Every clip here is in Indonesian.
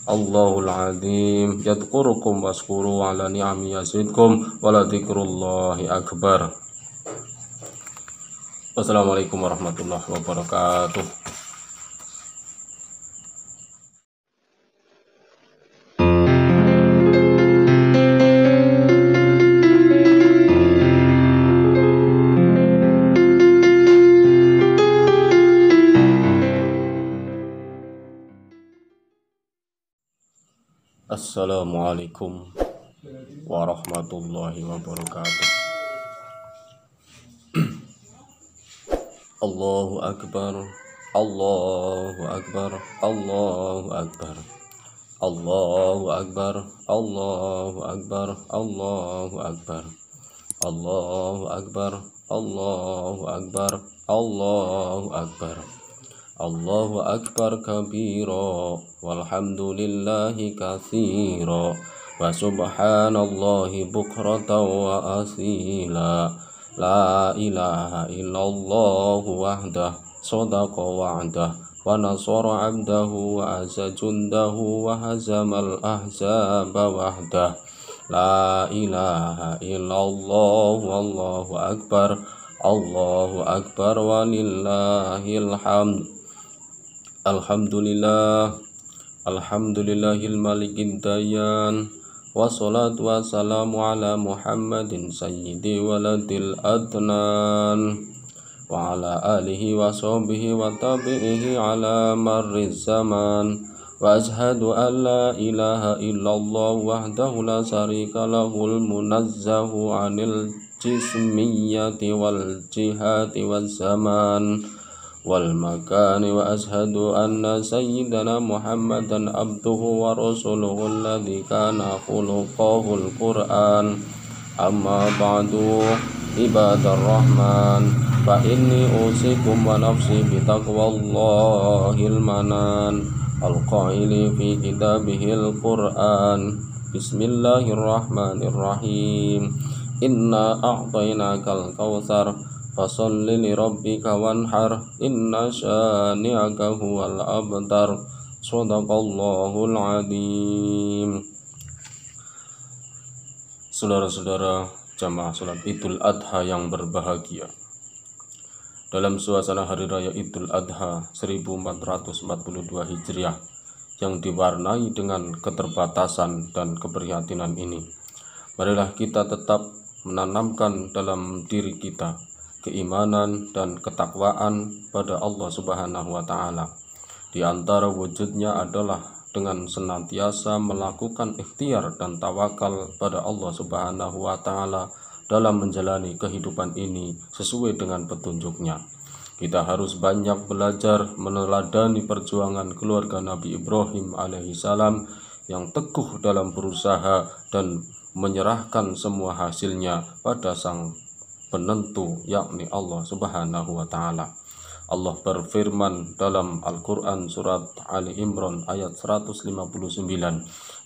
Allahul azim yadhkurukum waskuru ala ni'ami yazidkum waladhikrullahi akbar. Wassalamualaikum warahmatullahi wabarakatuh. Assalamualaikum warahmatullahi wabarakatuh. Allahu akbar, Allahu akbar, Allahu akbar, Allahu akbar, Allahu akbar, Allahu akbar, Allahu akbar, Allahu akbar, Allahu akbar. Allahu akbar kabira walhamdulillahi katsira wa subhanallahi bukratan wa asila. La ilaha illallah wahdah sadaqa wa'dah wa nasara 'abdahu wa azza jundahu wa hazamal ahzaba wahdah. La ilaha illallah wallahu akbar. Allahu akbar walillahil hamd. Alhamdulillah, alhamdulillahil malikid dayan, wassalatu wassalamu ala Muhammadin sayyidi waladil adnan, wa ala alihi wa sahbihi wa tabi'ihi ala marriz zaman, wa ashhadu an la ilaha illallah wahdahu la syarika lahul munazzahu anil jismiyati wal jihati wal zaman wal makani, wa ashhadu anna sayyidana Muhammadan abduhu wa rasuluhu alladhi kana khuluquhul Qur'an. Amma ba'du, ibadar rahman, fa inni usikum wa nafsi bitaqwallahil manan al-qaili fi kitabihil Qur'an. Bismillahirrahmanirrahim. Inna a'tainakal kautsar fasalli li rabbika wanhar, inna syani'aka huwal abtar. Shadaqallahul azim. Saudara-saudara jamaah salat Idul Adha yang berbahagia, dalam suasana hari raya Idul Adha 1442 Hijriah yang diwarnai dengan keterbatasan dan keprihatinan ini, marilah kita tetap menanamkan dalam diri kita keimanan dan ketakwaan pada Allah Subhanahu wa Ta'ala. Di antara wujudnya adalah dengan senantiasa melakukan ikhtiar dan tawakal pada Allah Subhanahu wa Ta'ala dalam menjalani kehidupan ini sesuai dengan petunjuknya. Kita harus banyak belajar meneladani perjuangan keluarga Nabi Ibrahim alaihissalam yang teguh dalam berusaha dan menyerahkan semua hasilnya pada sang penentu, yakni Allah Subhanahu wa Ta'ala. Allah berfirman dalam Al-Quran surat Ali Imran ayat 159,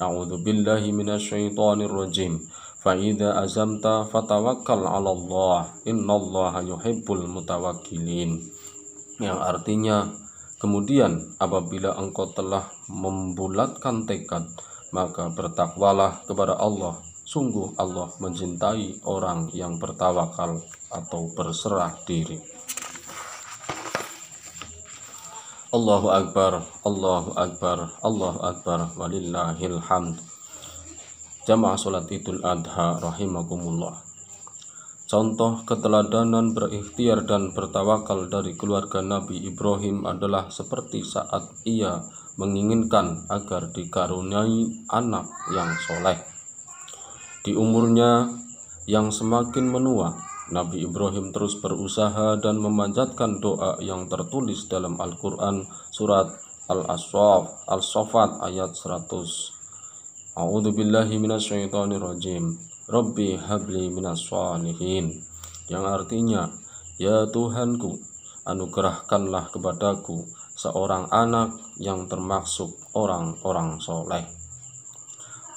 A'udzu billahi minasyaitonir rajim, fa idza azamta fatawakkal 'ala Allah, innallaha yuhibbul mutawakkilin. Yang artinya, kemudian apabila engkau telah membulatkan tekad, maka bertakwalah kepada Allah. Sungguh Allah mencintai orang yang bertawakal atau berserah diri. Allahu akbar, Allahu akbar, Allahu akbar, walillahil hamd. Jamaah salat Idul Adha rahimakumullah. Contoh keteladanan berikhtiar dan bertawakal dari keluarga Nabi Ibrahim adalah seperti saat ia menginginkan agar dikaruniai anak yang soleh. Di umurnya yang semakin menua, Nabi Ibrahim terus berusaha dan memanjatkan doa yang tertulis dalam Al-Quran surat Al-Saffat ayat 100. A'udzu billahi minasyaitonir rajim. Rabbi habli minas shalihin. Yang artinya, ya Tuhanku, anugerahkanlah kepadaku seorang anak yang termasuk orang-orang soleh.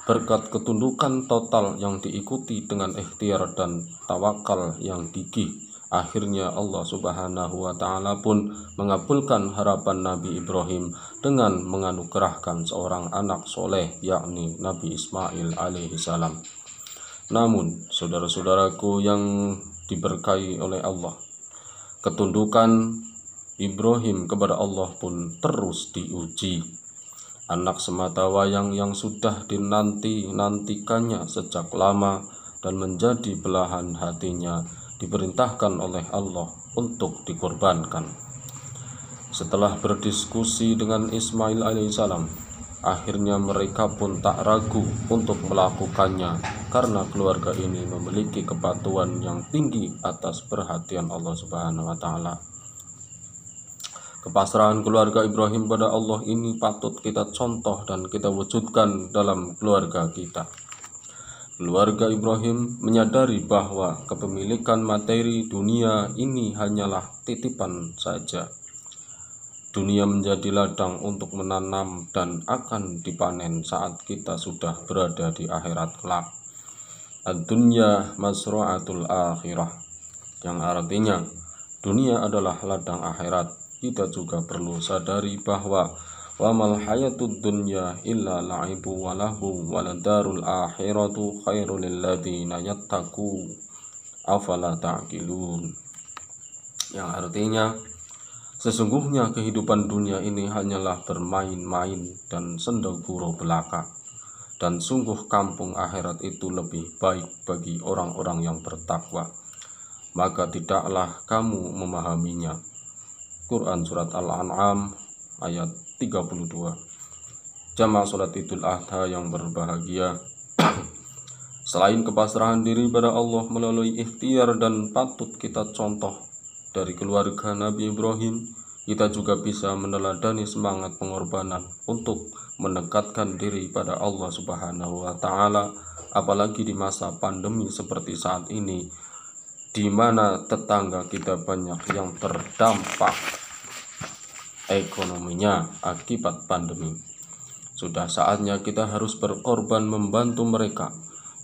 Berkat ketundukan total yang diikuti dengan ikhtiar dan tawakal yang gigih, Akhirnya Allah Subhanahu wa Ta'ala pun mengabulkan harapan Nabi Ibrahim dengan menganugerahkan seorang anak soleh, yakni Nabi Ismail alaihi salam. Namun, saudara-saudaraku yang diberkahi oleh Allah, ketundukan Ibrahim kepada Allah pun terus diuji. Anak sematawayang yang sudah dinanti-nantikannya sejak lama dan menjadi belahan hatinya diperintahkan oleh Allah untuk dikorbankan. Setelah berdiskusi dengan Ismail alaihissalam, akhirnya mereka pun tak ragu untuk melakukannya karena keluarga ini memiliki kepatuhan yang tinggi atas perhatian Allah Subhanahu wa Ta'ala. Kepasrahan keluarga Ibrahim pada Allah ini patut kita contoh dan kita wujudkan dalam keluarga kita. Keluarga Ibrahim menyadari bahwa kepemilikan materi dunia ini hanyalah titipan saja. Dunia menjadi ladang untuk menanam dan akan dipanen saat kita sudah berada di akhirat kelak. Ad-dunya masru'atul akhirah, yang artinya dunia adalah ladang akhirat. Kita juga perlu sadari bahwa wa mal hayatud dunya illa la'ibu wa lahu waladarul akhiratu khairul lil ladzina yattaqu afala ta'qilun, yang artinya sesungguhnya kehidupan dunia ini hanyalah bermain-main dan sendaguro belaka, dan sungguh kampung akhirat itu lebih baik bagi orang-orang yang bertakwa, maka tidaklah kamu memahaminya. Quran Surat Al-An'am ayat 32. Jamaah sholat Idul Adha yang berbahagia, selain kepasrahan diri pada Allah melalui ikhtiar dan patut kita contoh dari keluarga Nabi Ibrahim, kita juga bisa meneladani semangat pengorbanan untuk mendekatkan diri pada Allah Subhanahu wa Ta'ala, apalagi di masa pandemi seperti saat ini, di mana tetangga kita banyak yang terdampak ekonominya akibat pandemi. Sudah saatnya kita harus berkorban membantu mereka.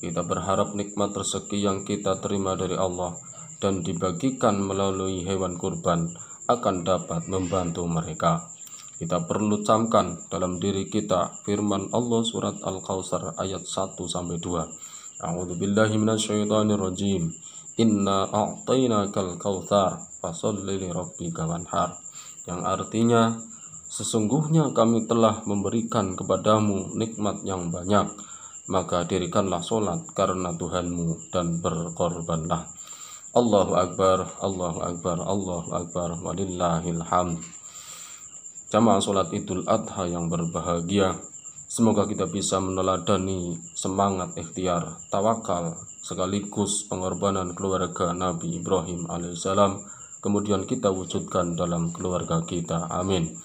Kita berharap nikmat rezeki yang kita terima dari Allah dan dibagikan melalui hewan kurban akan dapat membantu mereka. Kita perlu camkan dalam diri kita firman Allah surat Al-Kautsar ayat 1-2. A'udzubillahi minasyaitonirrajim. Inna a'tainakal kautsar fasholli lirabbika wanhar, yang artinya sesungguhnya kami telah memberikan kepadamu nikmat yang banyak, maka dirikanlah sholat karena Tuhanmu dan berkorbanlah. Allahu Akbar, Allahu Akbar, Allahu Akbar, walillahil hamd. Jamaah sholat Idul Adha yang berbahagia, semoga kita bisa meneladani semangat ikhtiar, tawakal, sekaligus pengorbanan keluarga Nabi Ibrahim alaihissalam, kemudian kita wujudkan dalam keluarga kita. Amin.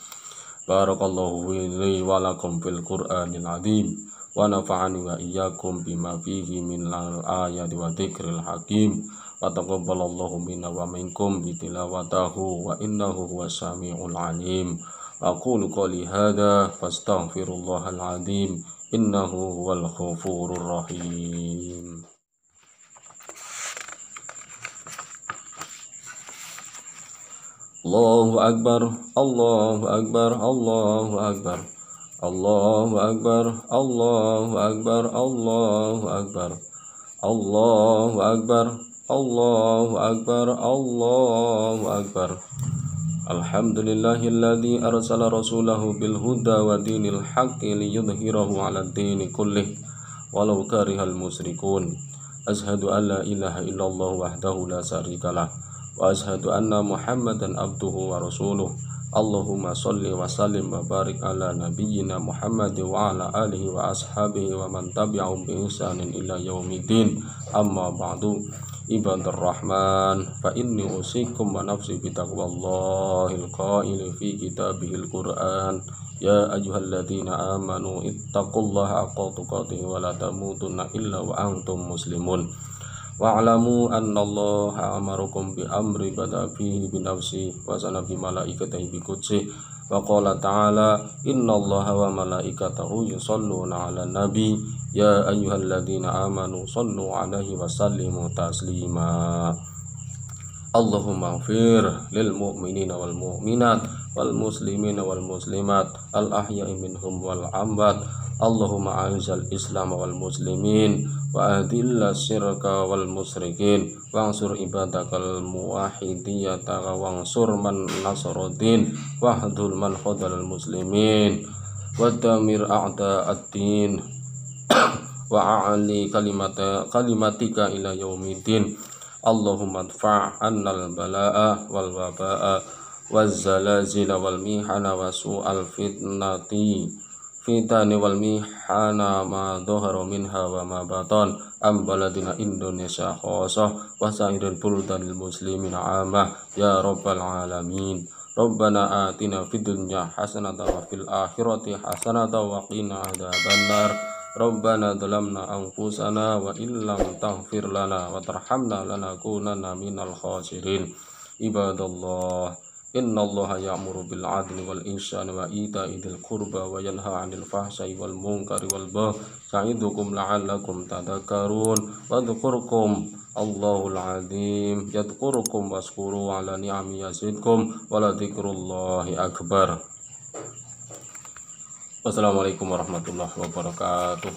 Barakallahu li wa lakum fil Qur'anil azim wa nafa'ani wa iyyakum bima fihi min al-ayati wa dzikril hakim wa taqabbalallahu minna wa minkum bi tilawatihi wa innahu huwas samiul alim. Aqulu qouli hadza fastaghfirullahal azim innahu huwal ghafurur rahim. Allahu Akbar, Allahu Akbar, Allahu Akbar, Allahu Akbar, Allahu Akbar, Allahu Akbar, Allahu Akbar, Allahu Akbar, Allahu Akbar. Alhamdulillahilladzi arsala rasulahu bil huda wa dinil haqqi liyudhhirahu 'alad dini kullih walau karihal musyrikun. Ashhadu an la ilaha illallah wahdahu la syarikalah wa ashhadu anna Muhammadan abduhu wa rasuluh. Allahumma sholli wa sallim wa barik ala nabiyyina Muhammad wa ala alihi wa ashabihi wa man tabi'ahum bi ihsanin ila yaumiddin. Amma ba'du. Ibadur rahman, fa inni usikum wa nafsi bi taqwallahil qaili fi kitabihil Qur'an. Ya ayyuhalladzina amanu ittaqullaha haqqa tuqatih wa la tamutunna illa wa antum muslimun. Wa'lamu annallaha amarukum bi amri bada fihi bi nafsi wa sana bi malaikatihi bi qudsi wa qala ta'ala innallaha wa malaikatahu yusholluna 'alan nabi ya ayyuhalladzina amanu shollu 'alaihi wa sallimu taslima. Allahumma ighfir lil mu'minina wal mu'minat wal muslimina wal muslimat al ahya'i minhum wal amwat. Allahumma a'izal islam wal muslimin wa adilla syirka wal musyrikin wansur ibadakal muwahhidiyata wansur man nasruddin wahdul man khadal muslimin wa damir a'da'ad-din wa a'li kalimatika ila yaumiddin. Allahumma adfa' annal bala'a wal waba'a waz zalazila wal mihana wa su'al fitani wal mihana ma dhahara minha wa ma batan am baladina Indonesia khosah wa sa'iril buldanil muslimina 'amah ya rabbal alamin. Rabbana atina fid dunya hasanatan wa fil akhirati hasanatan wa qina adzabannar. Rabbana dhalamna anfusana wa illam taghfir lana wa tarhamna lanakunanna minal khasirin. Ibadallah, innallaha ya'muru bil 'adli wal ihsani wa ita'i dzil qurba wa yanha 'anil fahsya'i wal munkari wal baghi ya'idukum la'allakum tadhakkarun. Wadhkurkum Allahul 'azim yadhkurukum washkuru 'ala ni'ami yazidkum wa la dzikrullahi akbar. Wassalamualaikum warahmatullahi wabarakatuh.